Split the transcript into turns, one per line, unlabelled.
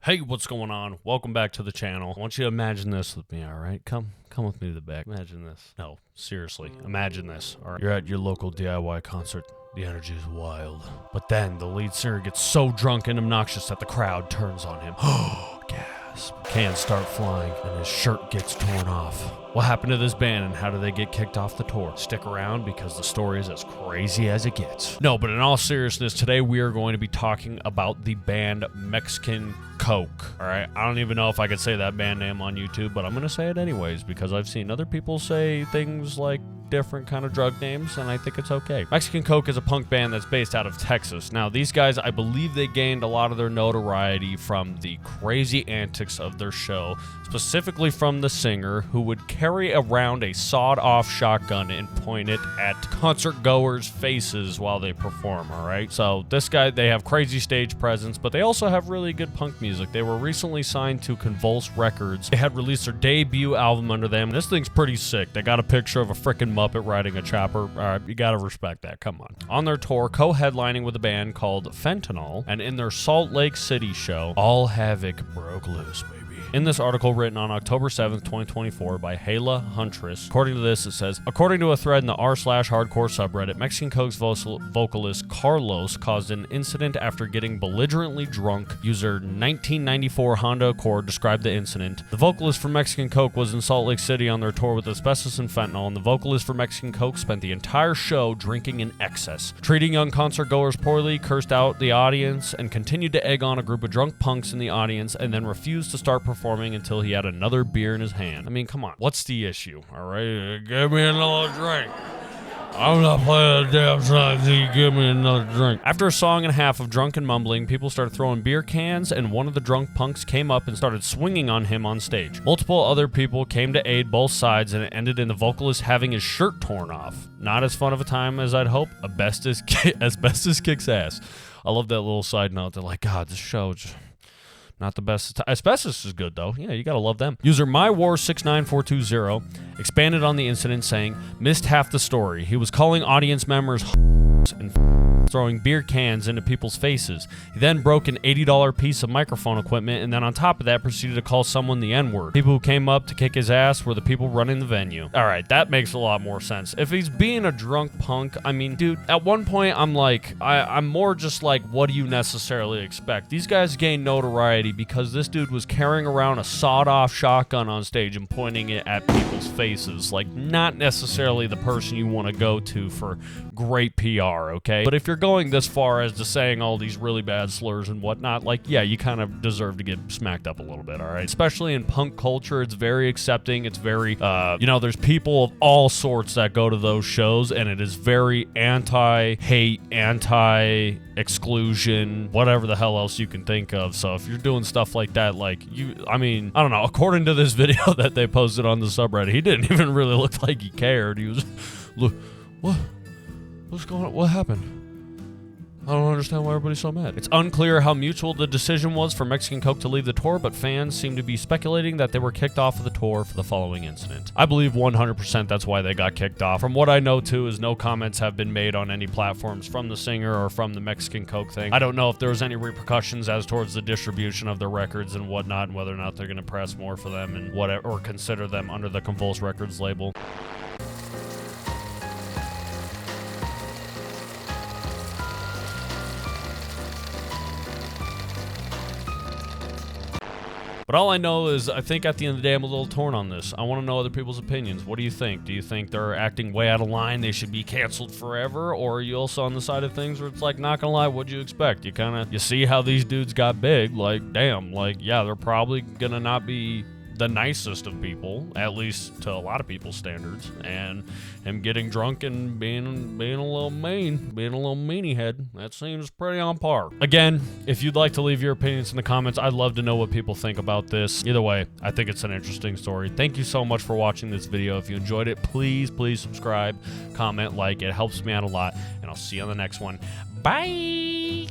Hey, what's going on? Welcome back to the channel. I want you to imagine this with me, all right? Come with me to the back. Imagine this. No, seriously, imagine this. All right, you're at your local DIY concert. The energy is wild. But then the lead singer gets so drunk and obnoxious that the crowd turns on him. Oh, gasp. Cans start flying and his shirt gets torn off. What happened to this band and how did they get kicked off the tour? Stick around because the story is as crazy as it gets. No, but in all seriousness, today we are going to be talking about the band Mexican Coke. All right, I don't even know if I could say that band name on YouTube, but I'm going to say it anyways because I've seen other people say things like different kind of drug names, and I think it's okay. Mexican Coke is a punk band that's based out of Texas. Now, these guys, I believe they gained a lot of their notoriety from the crazy antics of their show, specifically from the singer who would carry around a sawed-off shotgun and point it at concert goers' faces while they perform, all right? So this guy, they have crazy stage presence, but they also have really good punk music. They were recently signed to Convulse Records. They had released their debut album under them. This thing's pretty sick. They got a picture of a frickin' Muppet riding a chopper. All right, you gotta respect that. Come on. On their tour, co-headlining with a band called Fentanyl, and in their Salt Lake City show, all havoc broke loose, baby. In this article written on October 7th, 2024 by Hala Huntress, according to this, it says, according to a thread in the r/hardcore subreddit, Mexican Coke's vocalist Carlos caused an incident after getting belligerently drunk. User 1994 Honda Accord described the incident. The vocalist for Mexican Coke was in Salt Lake City on their tour with Asbestos and Fentanyl, and the vocalist for Mexican Coke spent the entire show drinking in excess, treating young concert goers poorly, cursed out the audience, and continued to egg on a group of drunk punks in the audience, and then refused to start performing until he had another beer in his hand. I mean, come on. What's the issue? All right, give me another drink. I'm not playing a damn song until you give me another drink. After a song and a half of drunken mumbling, people started throwing beer cans, and one of the drunk punks came up and started swinging on him on stage. Multiple other people came to aid both sides, and it ended in the vocalist having his shirt torn off. Not as fun of a time as I'd hope. Asbestos kicks ass. I love that little side note. They're like, God, this show just... not the best. Asbestos is good, though. Yeah, you gotta love them. User MyWar69420 expanded on the incident, saying, missed half the story. He was calling audience members and throwing beer cans into people's faces. He then broke an $80 piece of microphone equipment, and then on top of that proceeded to call someone the N-word. People who came up to kick his ass were the people running the venue. All right, that makes a lot more sense. If he's being a drunk punk, I mean, dude, at one point I'm like, I'm more just like, what do you necessarily expect? These guys gained notoriety because this dude was carrying around a sawed-off shotgun on stage and pointing it at people's faces. Like, not necessarily the person you want to go to for great PR, okay? But if you're going this far as to saying all these really bad slurs and whatnot, like, yeah, you kind of deserve to get smacked up a little bit, all right? Especially in punk culture, it's very accepting. It's very, there's people of all sorts that go to those shows, and it is very anti-hate, anti-exclusion, whatever the hell else you can think of. So if you're doing stuff like that, like, I don't know, according to this video that they posted on the subreddit, he didn't even really look like he cared. He was, look, what's going on? What happened? I don't understand why everybody's so mad. It's unclear how mutual the decision was for Mexican Coke to leave the tour, but fans seem to be speculating that they were kicked off of the tour for the following incident. I believe 100% that's why they got kicked off. From what I know, too, is no comments have been made on any platforms from the singer or from the Mexican Coke thing. I don't know if there was any repercussions as towards the distribution of their records and whatnot, and whether or not they're going to press more for them and whatever, or consider them under the Convulse Records label. But all I know is I think at the end of the day, I'm a little torn on this. I want to know other people's opinions. What do you think? Do you think they're acting way out of line? They should be canceled forever? Or are you also on the side of things where it's like, not gonna lie, what'd you expect? You see how these dudes got big? Like, damn, like, yeah, they're probably gonna not be the nicest of people, at least to a lot of people's standards, and him getting drunk and being a little meanie head, that seems pretty on par. Again, if you'd like to leave your opinions in the comments, I'd love to know what people think about this. Either way, I think it's an interesting story. Thank you so much for watching this video. If you enjoyed it, please subscribe, comment, like. It helps me out a lot, and I'll see you on the next one. Bye!